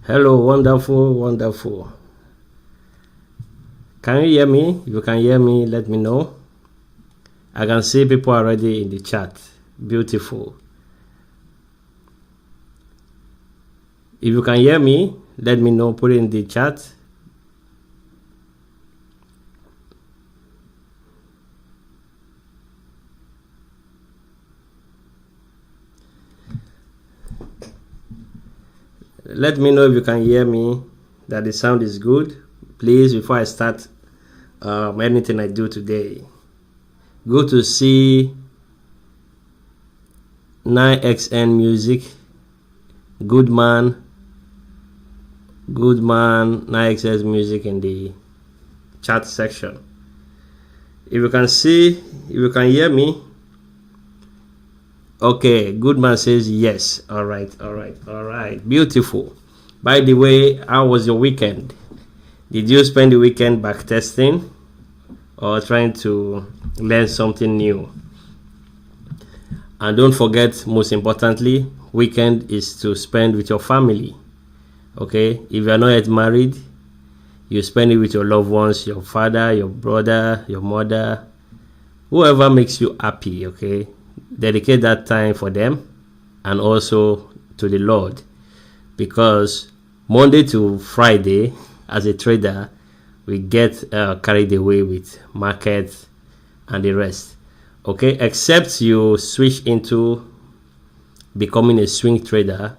Hello, wonderful, wonderful. Can you hear me? If you can hear me, let me know. I can see people already in the chat. Beautiful. If you can hear me, let me know. Put it in the chat. Let me know if you can hear me, that the sound is good. Please, before I start anything I do today, go to C9XN Music, Goodman 9XS Music in the chat section. If you can see, if you can hear me. Okay, Goodman says yes. All right. Beautiful. By the way, how was your weekend? Did you spend the weekend back testing or trying to learn something new? And don't forget, most importantly, weekend is to spend with your family. Okay, if you are not yet married, you spend it with your loved ones, your father, your brother, your mother, whoever makes you happy. Okay, dedicate that time for them and also to the Lord, because Monday to Friday as a trader we get carried away with market and the rest. Okay, except you switch into becoming a swing trader,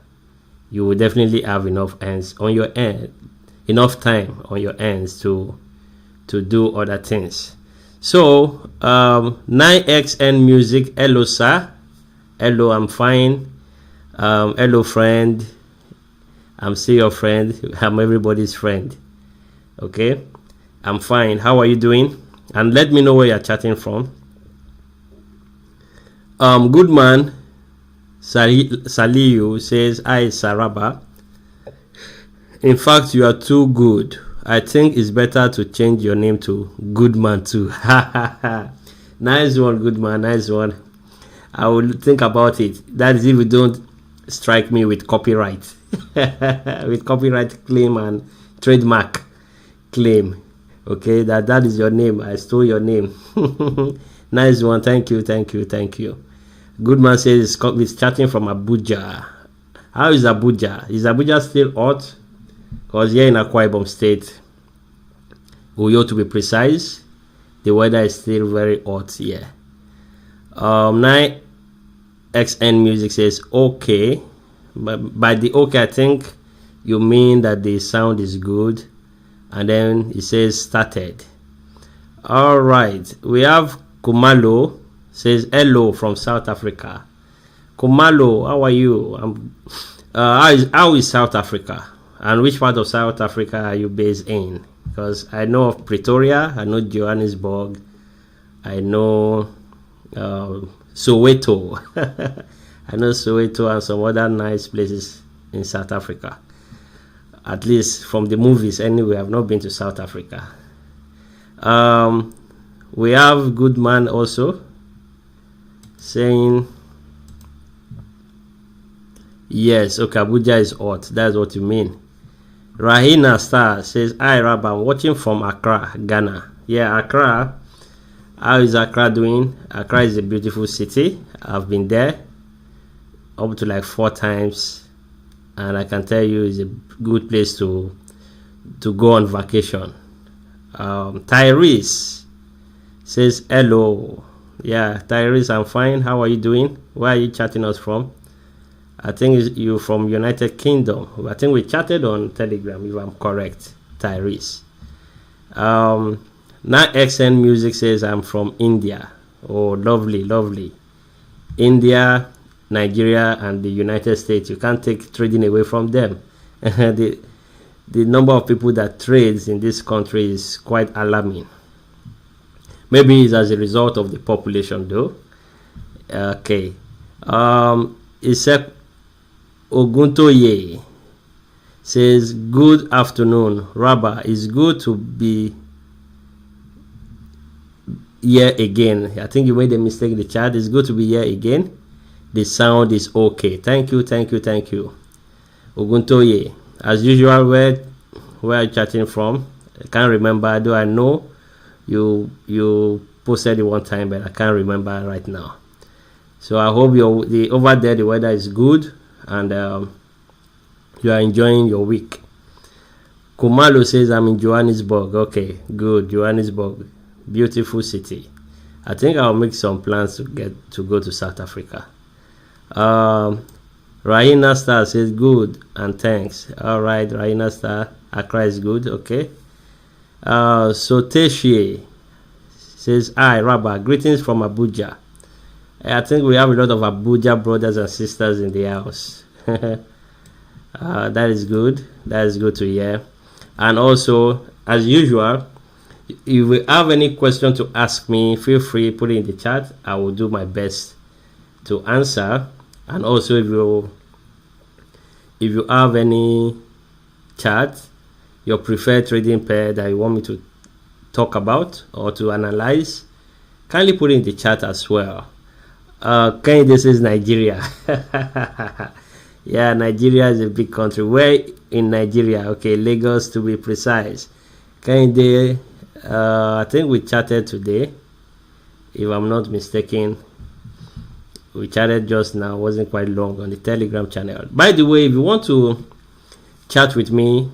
you will definitely have enough hands on your end, enough time on your hands to do other things. So 9XN Music, hello sir, hello, I'm fine. Hello friend, I'm still your friend, I'm everybody's friend. Okay, I'm fine. How are you doing? And let me know where you're chatting from. Goodman Saliu says, hi Saraba, in fact you are too good. I think it's better to change your name to Goodman too. Nice one, Goodman, nice one. I will think about it. That is if you don't strike me with copyright with copyright claim and trademark claim. Okay, that is your name. I stole your name. Nice one. Thank you. Goodman says he's chatting from Abuja. How is Abuja? Is Abuja still hot? Because here in Akwa Ibom State, Uyo to be precise, the weather is still very hot here. 9XN Music says okay, but by the okay I think you mean that the sound is good, and then it says started. All right, we have Kumalo says hello from South Africa. Kumalo, how are you? How is South Africa, and which part of South Africa are you based in? Because I know of Pretoria, I know Johannesburg, I know Soweto. I know Soweto and some other nice places in South Africa. At least from the movies anyway, I've not been to South Africa. We have Goodman also saying yes, okay, Abuja is hot. That's what you mean. Rahina Star says, hi Raba, I'm watching from Accra, Ghana. Yeah, Accra. How is Accra doing? Accra is a beautiful city. I've been there up to like 4 times, and I can tell you it's a good place to go on vacation. Tyrese says hello. Yeah, Tyrese, I'm fine. How are you doing? Where are you chatting us from? I think you're from United Kingdom. I think we chatted on Telegram, if I'm correct, Tyrese. 9XN Music says I'm from India. Oh, lovely. India, Nigeria, and the United States. You can't take trading away from them. The number of people that trades in this country is quite alarming. Maybe it's as a result of the population, though. Okay. Isaac Oguntoye says, good afternoon, Raba. It's good to be here again. I think you made a mistake in the chat. It's good to be here again. The sound is okay. Thank you. Oguntoye. as usual, where are you chatting from? I can't remember, though I know you posted it one time, but I can't remember right now. So I hope over there the weather is good and you are enjoying your week. Kumalo says I'm in Johannesburg. Okay, good. Johannesburg, beautiful city. I think I'll make some plans to go to South Africa. Raina Star says good and thanks. All right, Raina Star, Accra is good. Okay. So Teshie says, hi Raba, greetings from Abuja. I think we have a lot of Abuja brothers and sisters in the house. That is good. That is good to hear. And also, as usual, if you have any question to ask me, feel free, put it in the chat. I will do my best to answer. And also, if you have any chart, your preferred trading pair that you want me to talk about or to analyze, kindly put it in the chat as well. Kennedy says Nigeria. Yeah, Nigeria is a big country. Where in Nigeria? Okay, Lagos to be precise. Kennedy, I think we chatted today, if I'm not mistaken. We chatted just now, wasn't quite long, on the Telegram channel. By the way, if you want to chat with me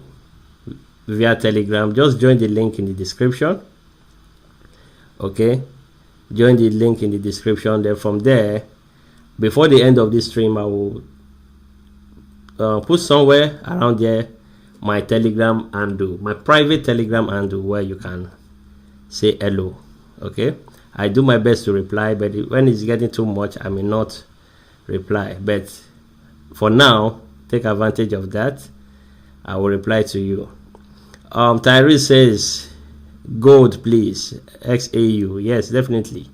via Telegram, just join the link in the description. Okay, join the link in the description. Then from there, before the end of this stream, I will put somewhere around there my Telegram handle, my private Telegram handle, where you can say hello. Okay, I do my best to reply, but when it's getting too much, I may not reply. But for now, take advantage of that. I will reply to you. Tyrese says gold, please. XAU. Yes, definitely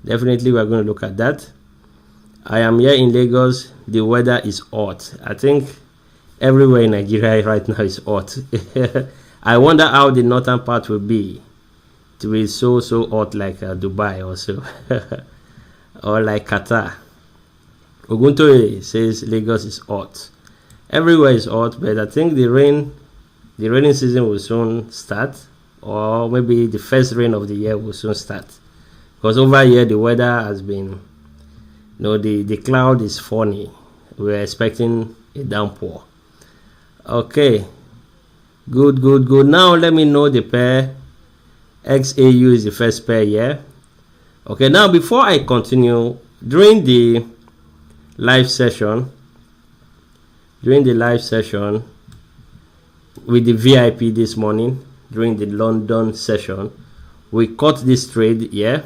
we are going to look at that. I am here in Lagos. The weather is hot. I think everywhere in Nigeria right now is hot. I wonder how the northern part will be. To be so hot like Dubai also. Or like Qatar. Oguntoye says Lagos is hot. Everywhere is hot, but I think the raining season will soon start, or maybe the first rain of the year will soon start, because over here the weather has been, the cloud is funny. We're expecting a downpour. Okay, good. Now let me know the pair. XAU is the first pair here. Okay, now before I continue, during the live session with the VIP this morning, during the London session, we caught this trade here.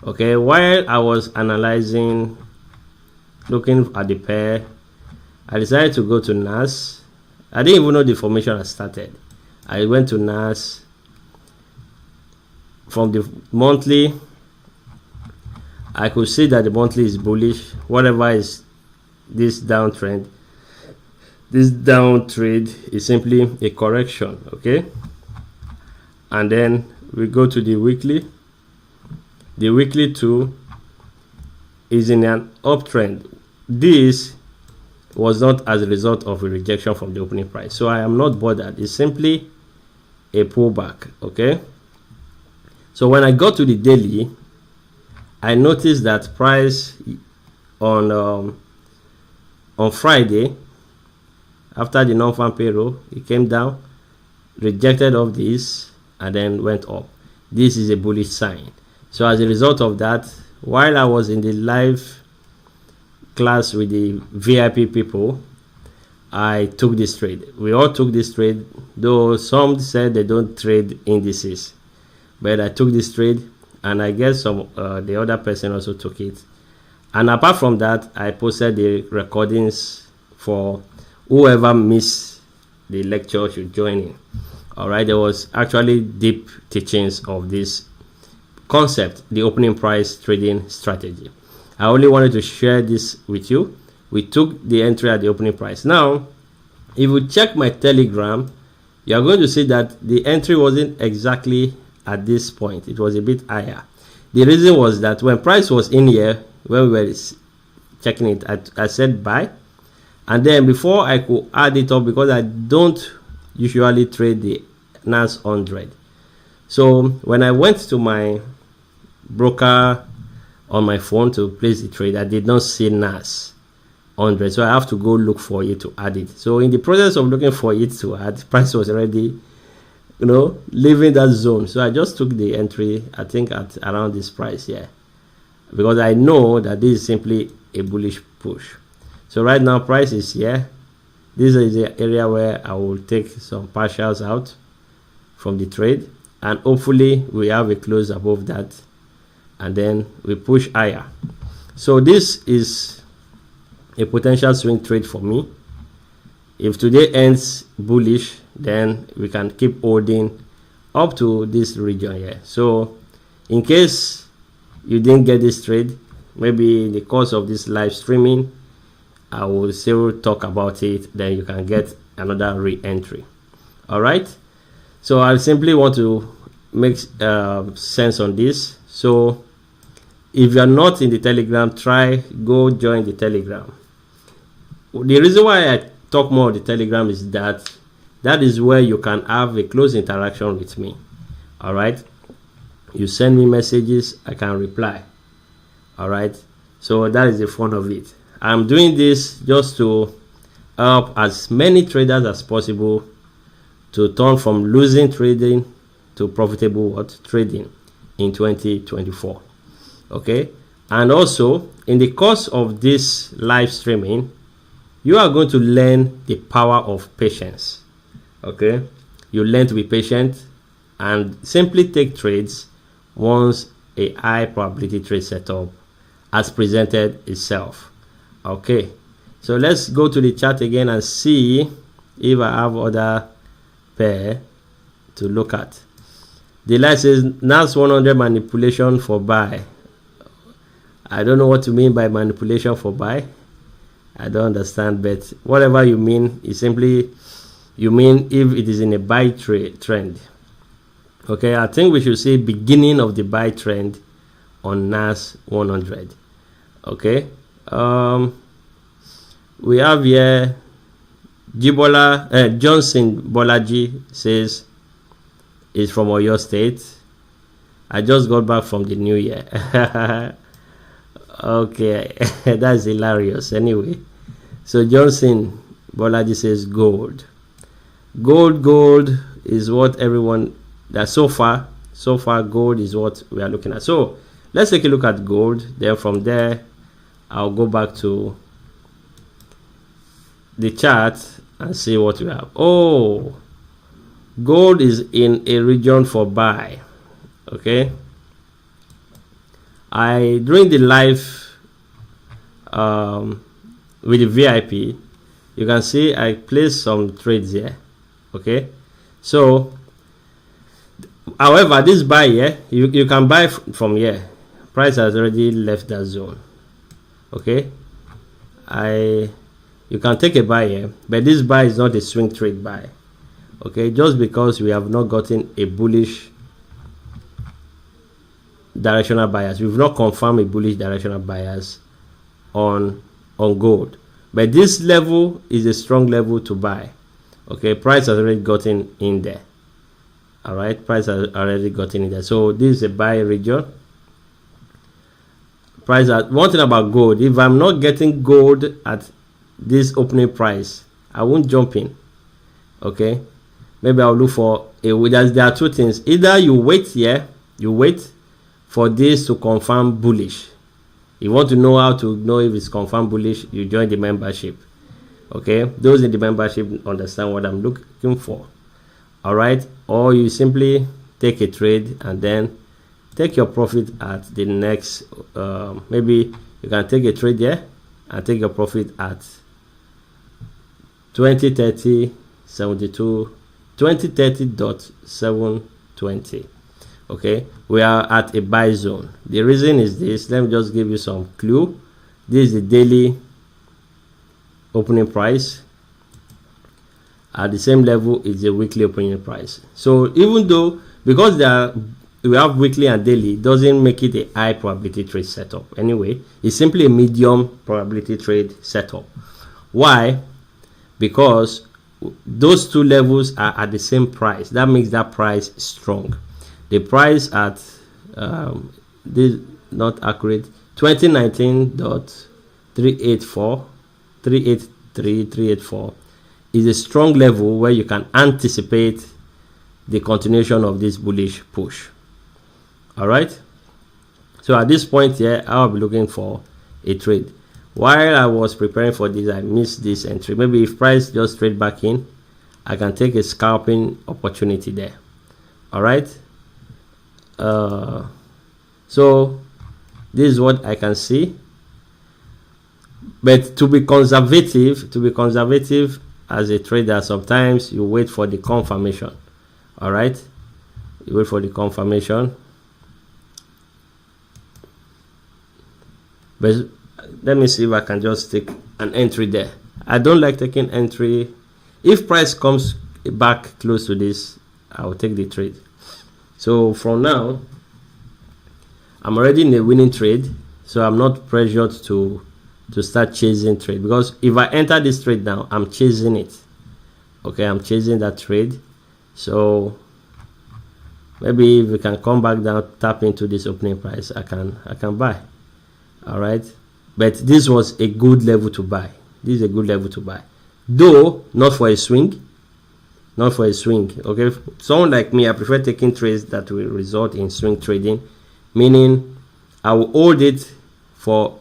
Okay, while I was analyzing, looking at the pair, I decided to go to NAS. I didn't even know the formation had started. I went to NAS. From the monthly, I could see that the monthly is bullish. Whatever is this downtrend, this downtrend is simply a correction. Okay, and then we go to the weekly. The weekly too is in an uptrend. This was not as a result of a rejection from the opening price, so I am not bothered. It's simply a pullback. Okay, so when I got to the daily, I noticed that price on Friday, after the non-farm payroll, it came down, rejected off this, and then went up. This is a bullish sign. So as a result of that, while I was in the live class with the VIP people, I took this trade. We all took this trade, though some said they don't trade indices, but I took this trade, and I guess the other person also took it. And apart from that, I posted the recordings for whoever missed the lecture should join in. All right, there was actually deep teachings of this concept, the opening price trading strategy. I only wanted to share this with you. We took the entry at the opening price. Now, if you check my Telegram, you are going to see that the entry wasn't exactly at this point. It was a bit higher. The reason was that when price was in here, when we were checking it, I said buy, And then before I could add it up, because I don't usually trade the NAS 100, so when I went to my broker on my phone to place the trade, I did not see NAS 100, so I have to go look for it to add it. So in the process of looking for it to add, price was already, leaving that zone. So I just took the entry, I think at around this price here, because I know that this is simply a bullish push. So right now price is here. This is the area where I will take some partials out from the trade, and hopefully we have a close above that, and then we push higher. So this is a potential swing trade for me. If today ends bullish, then we can keep holding up to this region here. So in case you didn't get this trade, maybe in the course of this live streaming I will still talk about it, then you can get another re-entry. All right, so I simply want to make sense on this. So if you are not in the Telegram, go join the Telegram. The reason why I talk more of the Telegram is that is where you can have a close interaction with me. All right, you send me messages, I can reply. All right, so that is the fun of it. I'm doing this just to help as many traders as possible to turn from losing trading to profitable trading in 2024. Okay, and also in the course of this live streaming, you are going to learn the power of patience. Okay, you learn to be patient and simply take trades once a high probability trade setup has presented itself. Okay, so let's go to the chart again and see if I have other pair to look at. The light says NAS 100 manipulation for buy. I don't know what you mean by manipulation for buy. I don't understand, but whatever you mean is simply you mean if it is in a buy trend. Okay, I think we should say beginning of the buy trend on NAS 100. Okay, we have here Johnson Bolaji says is from Oyo State. I just got back from the new year. Okay, that's hilarious. Anyway, so Johnson Bolaji says gold is what everyone that so far gold is what we are looking at. So let's take a look at gold, then from there I'll go back to the chart and see what we have. Oh, gold is in a region for buy. Okay, during the live with the VIP, you can see I placed some trades here. Okay, so however this buy here, you can buy from here. Price has already left that zone. Okay, you can take a buy here, but this buy is not a swing trade buy. Okay, just because we have not gotten a bullish directional bias, we've not confirmed a bullish directional bias on gold, but this level is a strong level to buy. Okay, price has already gotten in there. All right, price has already gotten in there, so this is a buy region. Price at one thing about gold, if I'm not getting gold at this opening price, I won't jump in. Okay, maybe I'll look for there are two things. Either you wait here, you wait for this to confirm bullish. You want to know how to know if it's confirmed bullish, you join the membership. Okay, those in the membership understand what I'm looking for. All right, or you simply take a trade and then take your profit at the next maybe you can take a trade here and take your profit at 2030.720. Okay, we are at a buy zone. The reason is this. Let me just give you some clue. This is the daily opening price. At the same level is the weekly opening price. So even though, because we have weekly and daily, it doesn't make it a high probability trade setup. Anyway, it's simply a medium probability trade setup. Why? Because those two levels are at the same price. That makes that price strong. The price at this not accurate 2019.384 is a strong level where you can anticipate the continuation of this bullish push. All right, so at this point here, I'll be looking for a trade. While I was preparing for this, I missed this entry. Maybe if price just trade back in, I can take a scalping opportunity there. All right, so this is what I can see. But to be conservative as a trader, sometimes you wait for the confirmation. All right, you wait for the confirmation. But let me see if I can just take an entry there. I don't like taking entry. If price comes back close to this, I will take the trade. So from now, I'm already in a winning trade, so I'm not pressured to start chasing trade, because if I enter this trade now, I'm chasing it. Okay, I'm chasing that trade. So maybe if we can come back down, tap into this opening price, I can buy. All right, but this was a good level to buy. This is a good level to buy, though not for a swing. Not for a swing. Okay, someone like me, I prefer taking trades that will result in swing trading, meaning I will hold it for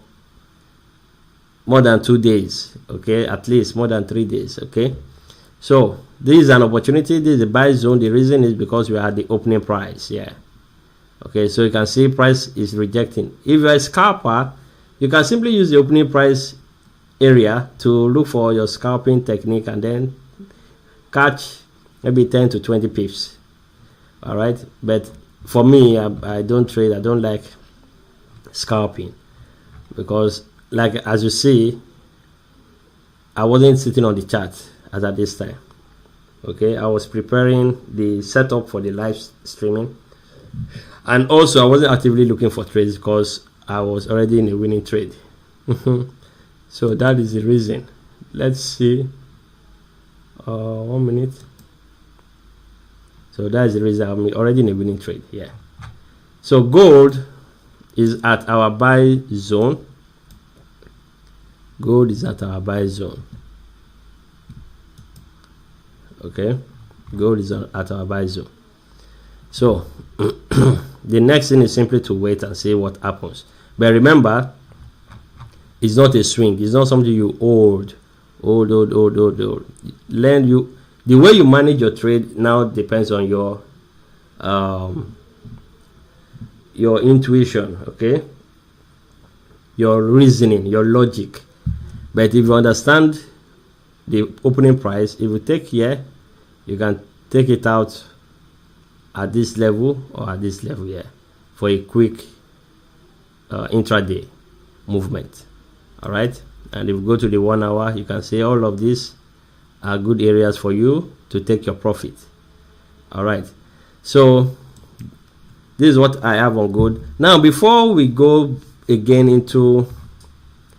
more than 2 days. Okay, at least more than 3 days. Okay, so this is an opportunity. This is a buy zone. The reason is because we are at the opening price. Yeah. Okay, so you can see price is rejecting. If you're a scalper, you can simply use the opening price area to look for your scalping technique and then catch maybe 10 to 20 pips. All right, but for me, I don't trade. I don't like scalping because, like as you see, I wasn't sitting on the chart as at this time. Okay, I was preparing the setup for the live streaming. And also, I wasn't actively looking for trades because I was already in a winning trade. So that is the reason. Let's see. 1 minute. So that is the reason I'm already in a winning trade. Yeah. So gold is at our buy zone. Gold is at our buy zone. Okay. Gold is at our buy zone. So the next thing is simply to wait and see what happens. But remember, it's not a swing. It's not something you hold. Learn the way you manage your trade now depends on your intuition, okay, your reasoning, your logic. But if you understand the opening price, if you take here, you can take it out at this level or at this level here for a quick intraday movement. All right, and if you go to the 1 hour, you can see all of these are good areas for you to take your profit. All right, so this is what I have on gold. Now before we go again into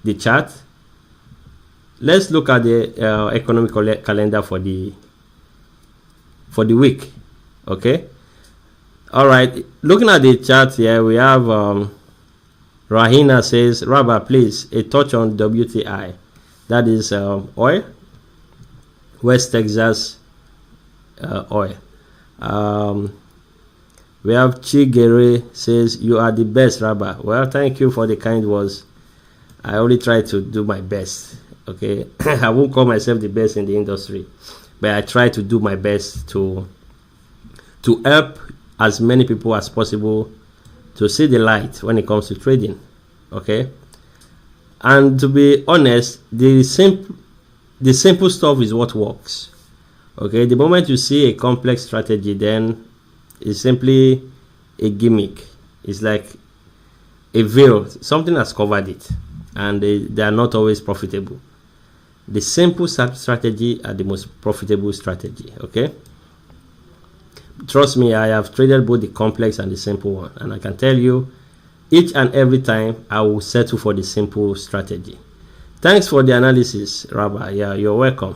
the chart, let's look at the economic calendar for the week. Okay, all right, looking at the chart here, we have Rahina says, Raba, please, a touch on WTI. That is oil, West Texas oil. We have Chigere says, you are the best, Raba. Well, thank you for the kind words. I only try to do my best. Okay, I won't call myself the best in the industry, but I try to do my best to help as many people as possible to see the light when it comes to trading. Okay, and to be honest, the simple stuff is what works. Okay, the moment you see a complex strategy, then it's simply a gimmick. It's like a veil, something has covered it, and they are not always profitable. The simple strategy are the most profitable strategy. Okay, trust me, I have traded both the complex and the simple one, and I can tell you, each and every time I will settle for the simple strategy. Thanks for the analysis, Raba. Yeah, you're welcome.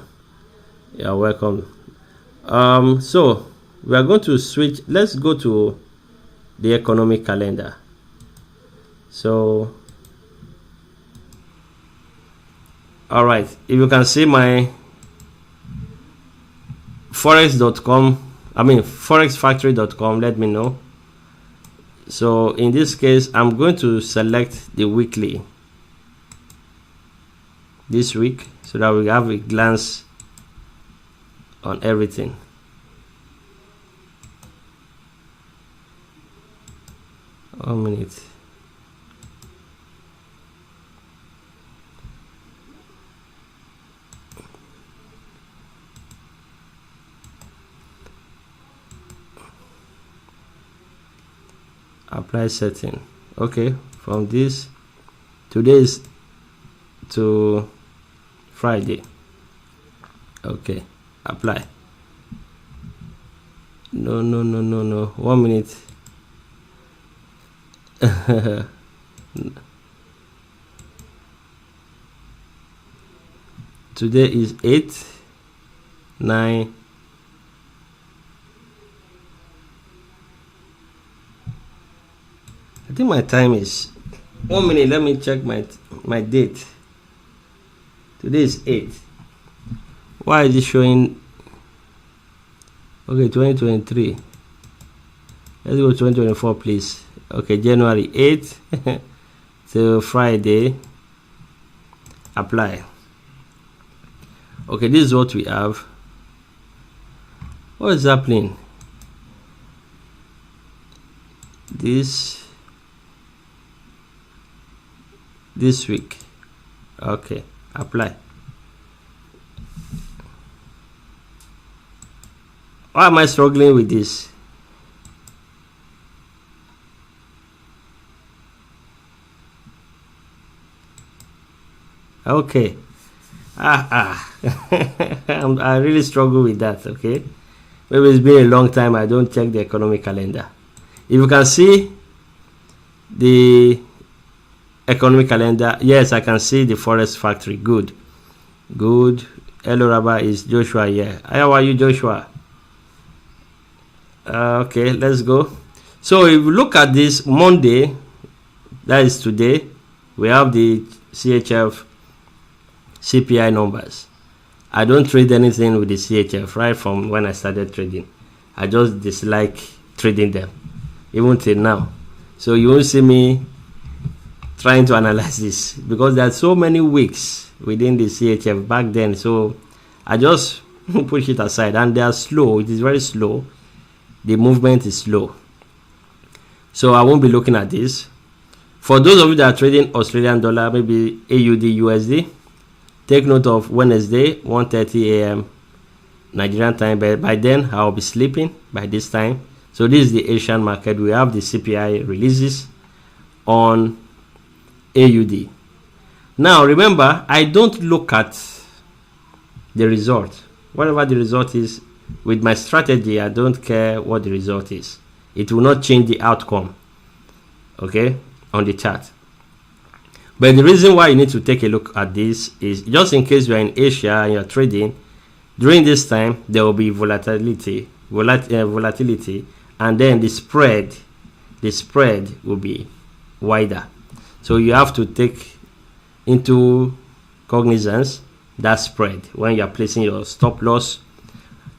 You're welcome. So we are going to switch. Let's go to the economic calendar. So, all right, if you can see my forexfactory.com, let me know. So in this case, I'm going to select the weekly this week so that we have a glance on everything. One minute. Apply setting. Okay, from this, today is to Friday. Okay, apply. No. 1 minute. Today is 8/9. I think my time is 1 minute. Let me check my date. Today is 8. Why is it showing? Okay, 2023. Let's go 2024, please. Okay, January 8 till Friday. Apply. Okay, this is what we have. What is happening? This week. Okay, apply. Why am I struggling with this? Okay. I really struggle with that. Okay, maybe it's been a long time I don't check the economic calendar. If you can see the economic calendar, yes, I can see the forest factory. Good. Hello, Raba. Is Joshua here? How are you, Joshua? Okay, let's go. So if you look at this Monday, that is today, we have the CHF CPI numbers. I don't trade anything with the CHF right from when I started trading. I just dislike trading them, even till now. So you won't see me trying to analyze this because there are so many weeks within the CHF back then. So I just push it aside, and they are slow. It is very slow. The movement is slow. So I won't be looking at this. For those of you that are trading Australian dollar, maybe AUD, USD, take note of Wednesday, 1:30 a.m. Nigerian time. By then, I'll be sleeping by this time. So this is the Asian market. We have the CPI releases on AUD. Now, remember, I don't look at the result. Whatever the result is, with my strategy, I don't care what the result is. It will not change the outcome, okay, on the chart. But the reason why you need to take a look at this is just in case you are in Asia and you're trading, during this time, there will be volatility, and then the spread will be wider. So you have to take into cognizance that spread when you are placing your stop loss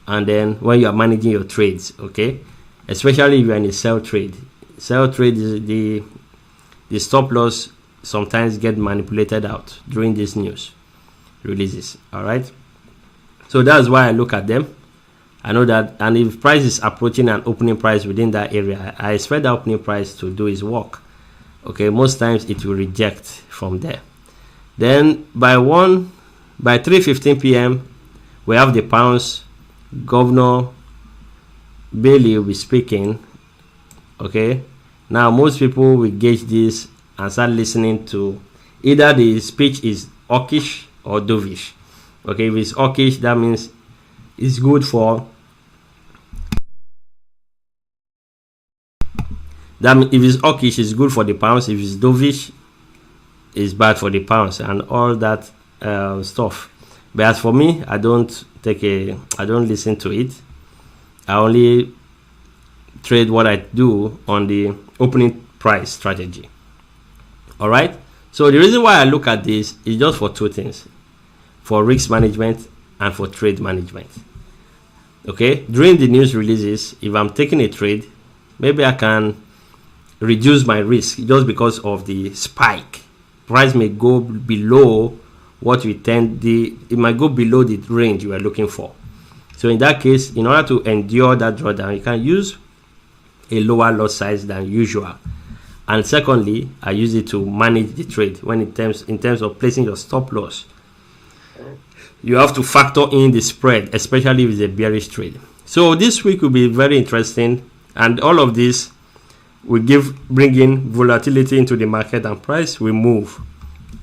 and then when you are managing your trades, okay? Especially if you are in a sell trade. Sell trade is the stop loss sometimes get manipulated out during these news releases. All right, so that's why I look at them. I know that, and if price is approaching an opening price within that area, I expect the opening price to do its work. Okay, most times it will reject from there. Then by 3:15 p.m. we have the pounds. Governor Bailey will be speaking. Okay, now most people will gauge this and start listening to either the speech is hawkish or dovish. Okay, if it's hawkish, that means it's good for if it's hawkish, it's good for the pounds. If it's dovish, is bad for the pounds and all that stuff. But as for me, I don't listen to it. I only trade what I do on the opening price strategy. All right. So the reason why I look at this is just for two things: for risk management and for trade management. Okay. During the news releases, if I'm taking a trade, maybe I can reduce my risk just because of the spike. Price may go below what we it might go below the range you are looking for. So in that case, in order to endure that drawdown, you can use a lower lot size than usual. And secondly, I use it to manage the trade when in terms of placing your stop loss. You have to factor in the spread, especially with a bearish trade. So this week will be very interesting, and all of this will bring in volatility into the market, and price will move,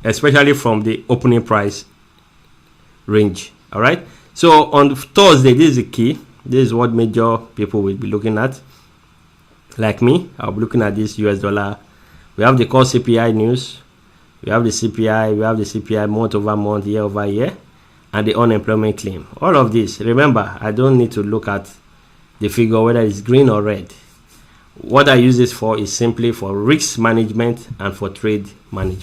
especially from the opening price range. All right. So on Thursday, this is the key. This is what major people will be looking at. Like me, I'll be looking at this US dollar. We have the core CPI news. We have the CPI. We have the CPI month over month, year over year, and the unemployment claim. All of this. Remember, I don't need to look at the figure whether it's green or red. What I use this for is simply for risk management and for trade management.